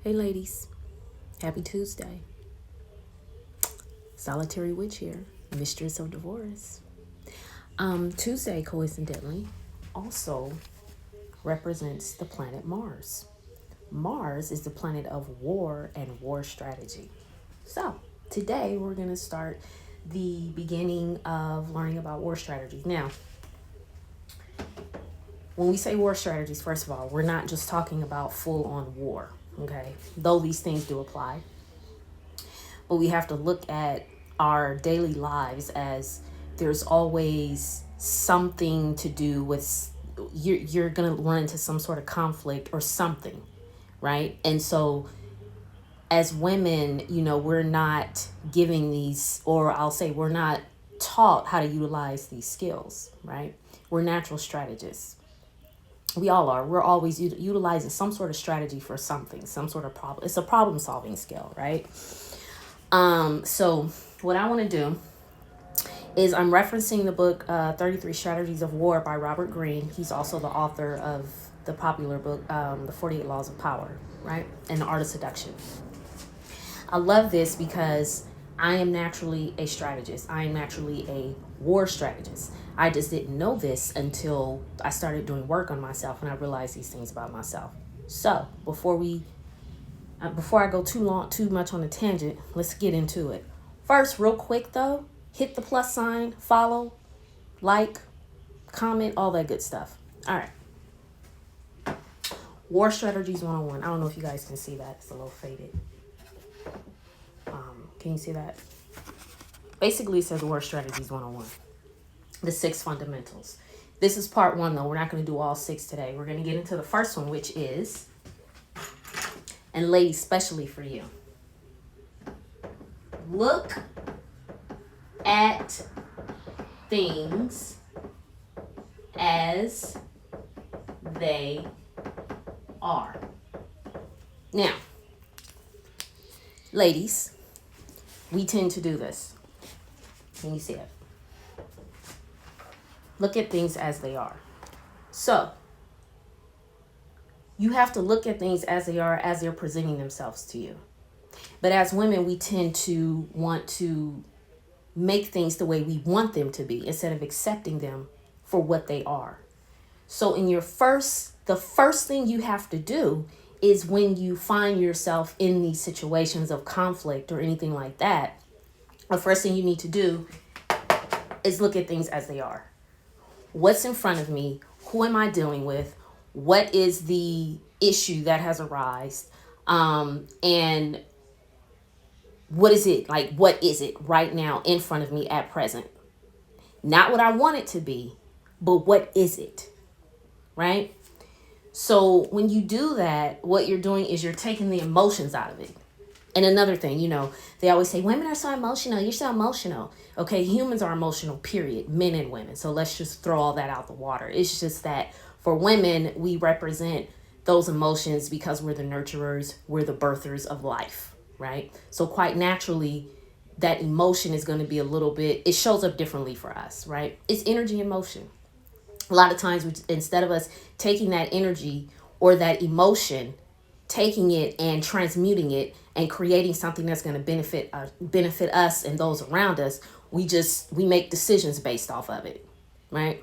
Hey ladies, happy Tuesday. Solitary Witch here, Mistress of Divorce. Tuesday, coincidentally, also represents the planet Mars. Mars is the planet of war and war strategy. So, today we're going to start the beginning of learning about war strategies. Now, when we say war strategies, first of all, we're not just talking about full on war, okay? Though these things do apply. But we have to look at our daily lives as there's always something to do with you're going to run into some sort of conflict or something, right? And so as women, we're not giving these, or I'll say we're not taught how to utilize these skills, right? We're natural strategists. We all are. We're always utilizing some sort of strategy for something, some sort of problem. It's a problem solving skill, right? So what I want to do is I'm referencing the book 33 Strategies of War by Robert Greene. He's also the author of the popular book, The 48 Laws of Power, right? And The Art of Seduction. I love this because I am naturally a strategist. I am naturally a war strategist. I just didn't know this until I started doing work on myself and I realized these things about myself. So before I go too much on a tangent, let's get into it. First, real quick though, hit the plus sign, follow, like, comment, all that good stuff. All right. War Strategies 101. I don't know if you guys can see that. It's a little faded. Can you see that? Basically, it says War Strategies 101. The 6 fundamentals. This is part 1 though. We're not going to do all 6 today. We're going to get into the first one, which is, and ladies, especially for you, look at things as they are. Now, ladies, we tend to do this. Can you see it? Look at things as they are. So, you have to look at things as they are, as they're presenting themselves to you. But as women, we tend to want to make things the way we want them to be instead of accepting them for what they are. So the first thing you have to do is when you find yourself in these situations of conflict or anything like that, the first thing you need to do is look at things as they are. What's in front of me? Who am I dealing with? What is the issue that has arisen? And what is it like? What is it right now in front of me at present? Not what I want it to be, but what is it? Right? So when you do that, what you're doing is you're taking the emotions out of it. And another thing, they always say, women are so emotional. You're so emotional. Okay, humans are emotional, period. Men and women. So let's just throw all that out the water. It's just that for women, we represent those emotions because we're the nurturers, we're the birthers of life, right? So quite naturally, that emotion is going to be it shows up differently for us, right? It's energy and motion. A lot of times, instead of us taking that energy or that emotion, taking it and transmuting it and creating something that's going to benefit us and those around us, we make decisions based off of it, right?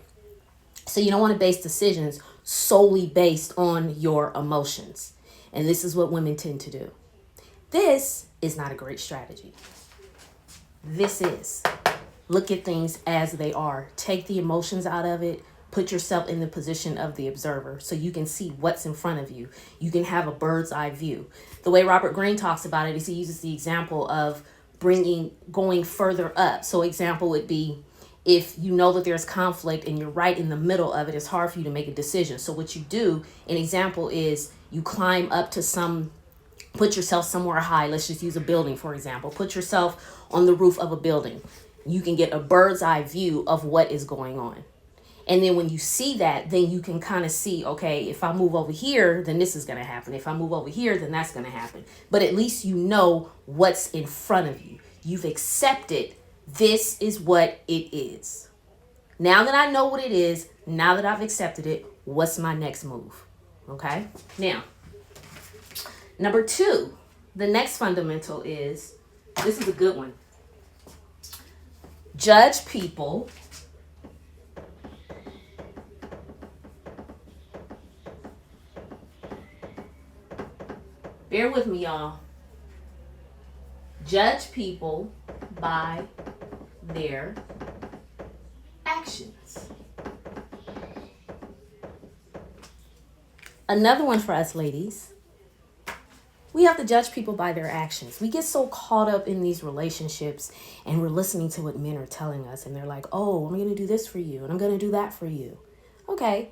So you don't want to base decisions solely based on your emotions. And this is what women tend to do. This is not a great strategy. This is. Look at things as they are. Take the emotions out of it. Put yourself in the position of the observer so you can see what's in front of you. You can have a bird's eye view. The way Robert Greene talks about it is he uses the example of going further up. So example would be if you know that there's conflict and you're right in the middle of it, it's hard for you to make a decision. So what you do, an example is you climb up to put yourself somewhere high. Let's just use a building, for example. Put yourself on the roof of a building. You can get a bird's eye view of what is going on. And then when you see that, then you can kind of see, okay, if I move over here, then this is going to happen. If I move over here, then that's going to happen. But at least you know what's in front of you. You've accepted this is what it is. Now that I know what it is, now that I've accepted it, what's my next move? Okay? Now, Number two, the next fundamental is, this is a good one. Judge people bear with me, y'all. Judge people by their actions. Another one for us ladies. We have to judge people by their actions. We get so caught up in these relationships and we're listening to what men are telling us. And they're like, oh, I'm going to do this for you and I'm going to do that for you. Okay.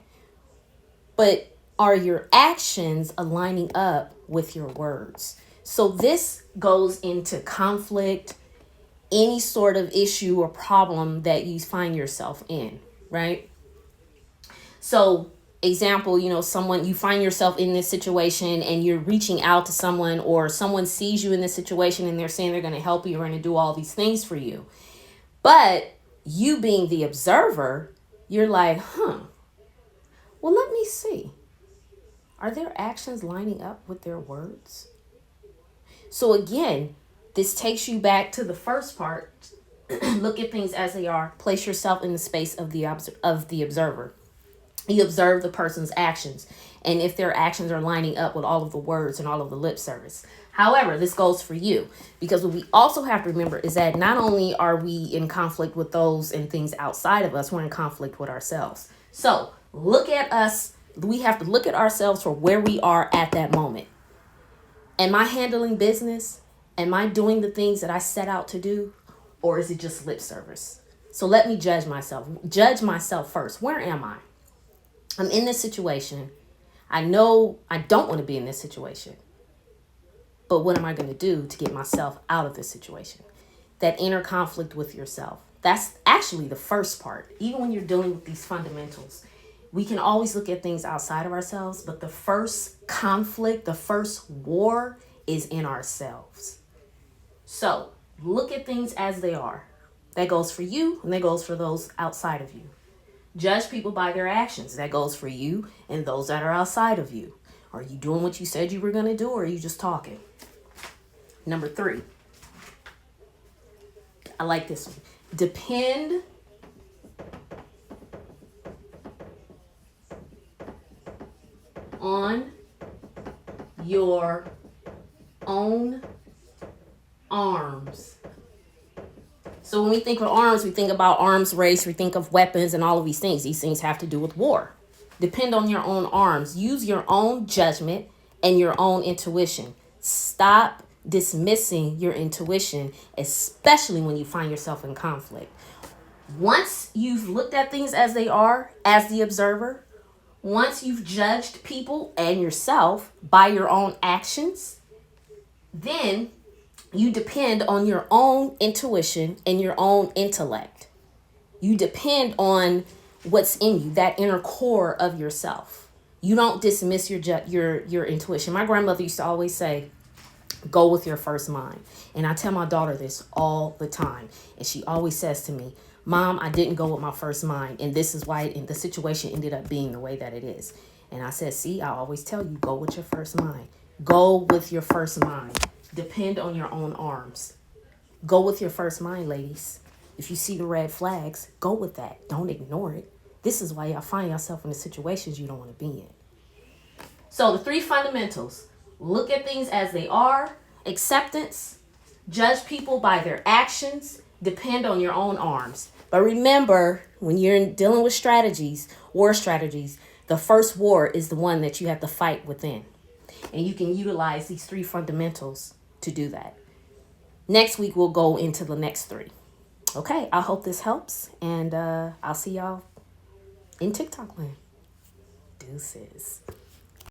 But are your actions aligning up with your words? So this goes into conflict, any sort of issue or problem that you find yourself in, right? So example, someone, you find yourself in this situation and you're reaching out to someone, or someone sees you in this situation and they're saying they're going to help you or going to do all these things for you. But you being the observer, you're like, well, let me see. Are their actions lining up with their words? So again, this takes you back to the first part. Look at things as they are. Place yourself in the space of the observer. You observe the person's actions, and if their actions are lining up with all of the words and all of the lip service. However, this goes for you, because what we also have to remember is that not only are we in conflict with those and things outside of us, we're in conflict with ourselves. So look at us. We have to look at ourselves for where we are at that moment. Am I handling business? Am I doing the things that I set out to do? Or is it just lip service? So let me judge myself. Judge myself first. Where am I? I'm in this situation. I know I don't want to be in this situation. But what am I going to do to get myself out of this situation? That inner conflict with yourself. That's actually the first part. Even when you're dealing with these fundamentals, we can always look at things outside of ourselves, but the first conflict, the first war is in ourselves. So look at things as they are. That goes for you, and that goes for those outside of you. Judge people by their actions. That goes for you and those that are outside of you. Are you doing what you said you were going to do, or are you just talking? Number 3. I like this one. Depend on your own arms. So when we think of arms, we think about arms race, we think of weapons and all of these things. These things have to do with war. Depend on your own arms. Use your own judgment and your own intuition. Stop dismissing your intuition, especially when you find yourself in conflict. Once you've looked at things as they are, as the observer, once you've judged people and yourself by your own actions, then you depend on your own intuition and your own intellect. You depend on what's in you, that inner core of yourself. You don't dismiss your intuition. My grandmother used to always say, go with your first mind. And I tell my daughter this all the time. And she always says to me, Mom, I didn't go with my first mind. And this is why the situation ended up being the way that it is. And I said, see, I always tell you, go with your first mind. Go with your first mind. Depend on your own arms. Go with your first mind, ladies. If you see the red flags, go with that. Don't ignore it. This is why y'all find yourself in the situations you don't want to be in. So the 3 fundamentals: look at things as they are, acceptance, judge people by their actions, depend on your own arms. But remember, when you're dealing with war strategies, the first war is the one that you have to fight within. And you can utilize these 3 fundamentals to do that. Next week, we'll go into the next 3. Okay, I hope this helps. And I'll see y'all in TikTok land. Deuces.